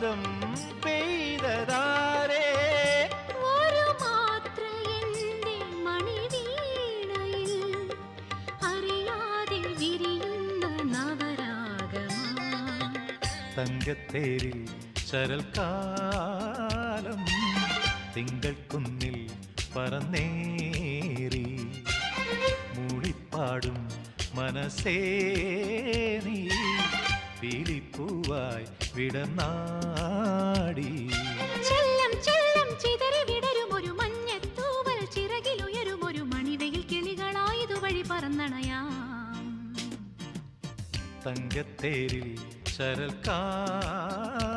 നാദം പെയ്തതാരേ ഒരു മാത്ര എന്റെ മണിവീണയിൽ അറിയാതെ വിരിയുന്ന നവരാഗമാ തങ്കത്തേരിൽ ശരൽക്കാലം തിങ്കൾ കുന്നിൽ പറന്നേറി മൂളിപ്പാടും മനസ്സേ നീ പീലിപ്പൂവായി വിടർന്നാടി ചെല്ലം ചെല്ലം ചിതറി വിടരും ഒരു മഞ്ഞത്തൂവൽ ചിറകിലുയരും ഒരു മണിവെയിൽ കിളികളായതുവഴി പറന്നണയാം തങ്കത്തേരിൽ ശരൽക്കാലം